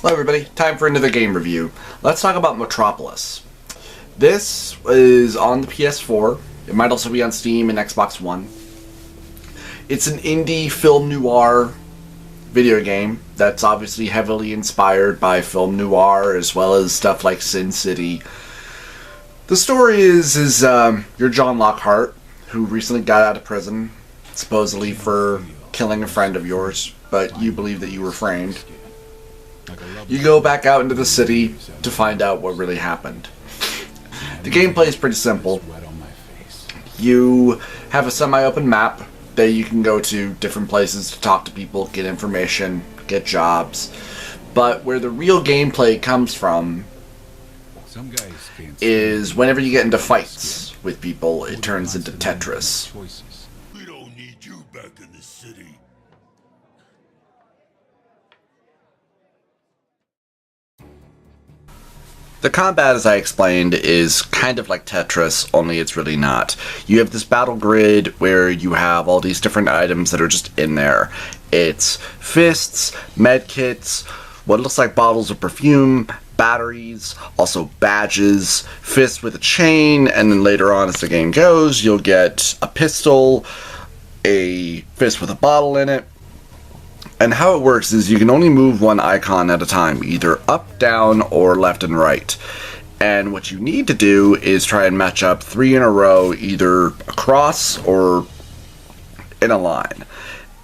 Hello everybody, time for another game review. Let's talk about Metropolis. This is on the PS4. It might also be on Steam and Xbox One. It's an indie film noir video game that's obviously heavily inspired by film noir as well as stuff like Sin City. The story is you're John Lockhart, who recently got out of prison, supposedly for killing a friend of yours, but you believe that you were framed. You go back out into the city to find out what really happened. The gameplay is pretty simple. You have a semi-open map that you can go to different places to talk to people, get information, get jobs. But where the real gameplay comes from is whenever you get into fights with people, it turns into Tetris. We don't need you back in the city. The combat, as I explained, is kind of like Tetris, only it's really not. You have this battle grid where you have all these different items that are just in there. It's fists, medkits, what looks like bottles of perfume, batteries, also badges, fists with a chain, and then later on as the game goes, you'll get a pistol, a fist with a bottle in it. And how it works is you can only move one icon at a time, either up, down, or left and right. And what you need to do is try and match up 3 in a row, either across or in a line.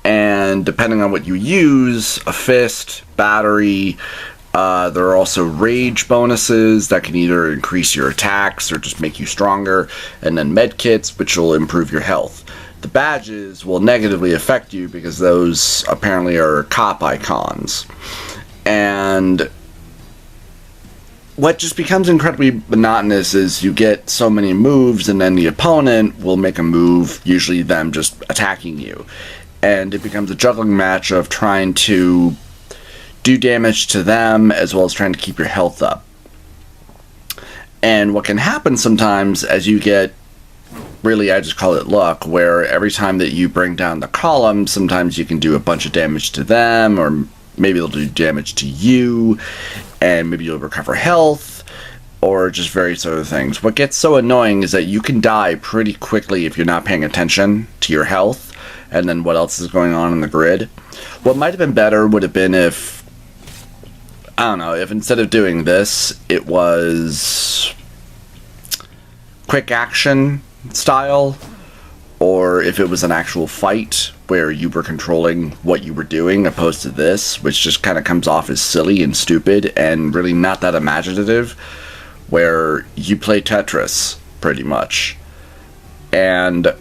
And depending on what you use, a fist, battery, there are also rage bonuses that can either increase your attacks or just make you stronger, and then medkits, which will improve your health. The badges will negatively affect you because those apparently are cop icons. And what just becomes incredibly monotonous is you get so many moves and then the opponent will make a move, usually them just attacking you. And it becomes a juggling match of trying to do damage to them as well as trying to keep your health up. And what can happen sometimes as you get, really, I just call it luck, where every time that you bring down the column, sometimes you can do a bunch of damage to them, or maybe they'll do damage to you, and maybe you'll recover health, or just various other things. What gets so annoying is that you can die pretty quickly if you're not paying attention to your health, and then what else is going on in the grid. What might have been better would have been if, I don't know, if instead of doing this, it was quick action style, or if it was an actual fight where you were controlling what you were doing opposed to this, which just kind of comes off as silly and stupid and really not that imaginative, where you play Tetris pretty much. And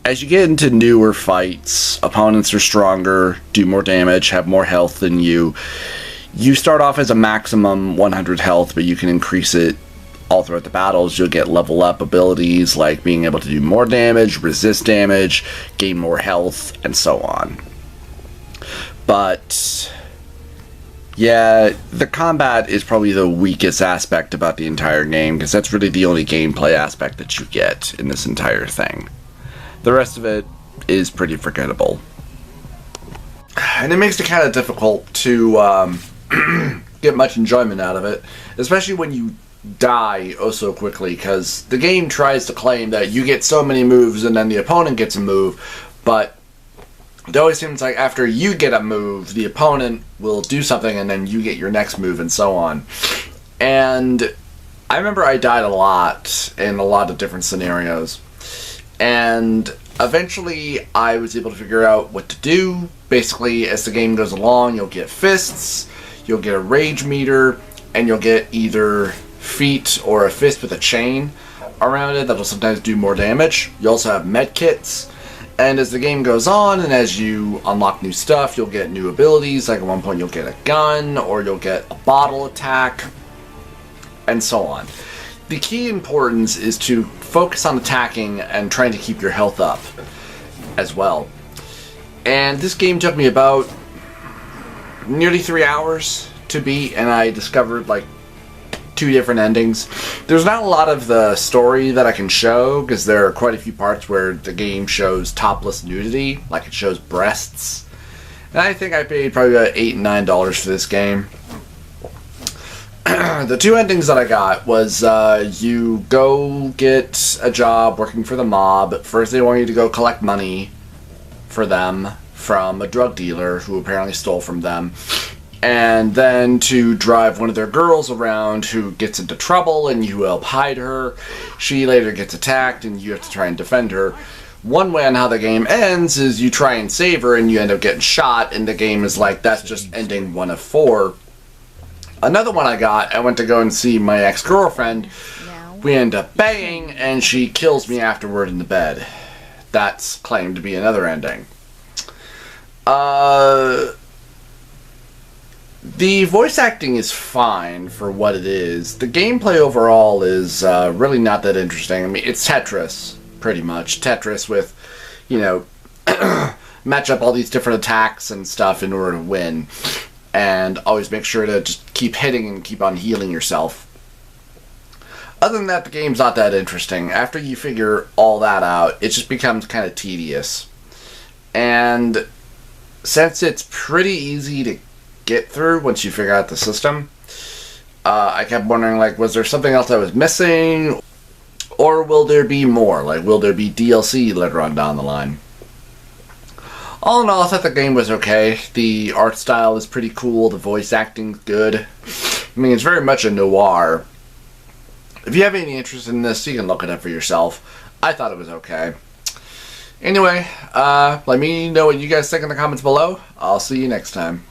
as you get into newer fights, opponents are stronger, do more damage, have more health than you. You start off as a maximum 100 health, but you can increase it all throughout the battles. You'll get level up abilities like being able to do more damage, resist damage, gain more health, and so on. But yeah, the combat is probably the weakest aspect about the entire game, because that's really the only gameplay aspect that you get in this entire thing. The rest of it is pretty forgettable. And it makes it kind of difficult to get much enjoyment out of it, especially when you die oh so quickly, because the game tries to claim that you get so many moves and then the opponent gets a move, but it always seems like after you get a move, the opponent will do something and then you get your next move and so on. And I remember I died a lot in a lot of different scenarios, and eventually I was able to figure out what to do. Basically, as the game goes along, you'll get fists, you'll get a rage meter, and you'll get either feet or a fist with a chain around it that'll sometimes do more damage. You also have medkits, and as the game goes on and as you unlock new stuff, you'll get new abilities. Like at one point you'll get a gun, or you'll get a bottle attack, and so on. The key importance is to focus on attacking and trying to keep your health up as well. And this game took me about nearly 3 hours to beat, and I discovered like 2 different endings. There's not a lot of the story that I can show, because there are quite a few parts where the game shows topless nudity, like it shows breasts. And I think I paid probably about $8 and $9 for this game. the two endings that I got was you go get a job working for the mob. First, they want you to go collect money for them from a drug dealer who apparently stole from them, and then to drive one of their girls around who gets into trouble, and you help hide her. She later gets attacked, and you have to try and defend her. One way on how the game ends is you try and save her, and you end up getting shot, and the game is like, that's just ending 1 of 4. Another one I went to go and see my ex-girlfriend. We end up banging, and she kills me afterward in the bed. That's claimed to be another ending. The voice acting is fine for what it is. The gameplay overall is really not that interesting. I mean, it's Tetris, pretty much. Tetris with, you know, match up all these different attacks and stuff in order to win. And always make sure to just keep hitting and keep on healing yourself. Other than that, the game's not that interesting. After you figure all that out, it just becomes kind of tedious. And since it's pretty easy to get through once you figure out the system, I kept wondering, like, was there something else I was missing? Or will there be more? Like, will there be DLC later on down the line? All in all, I thought the game was okay. The art style is pretty cool. The voice acting's good. I mean, it's very much a noir. If you have any interest in this, you can look it up for yourself. I thought it was okay. Anyway, let me know what you guys think in the comments below. I'll see you next time.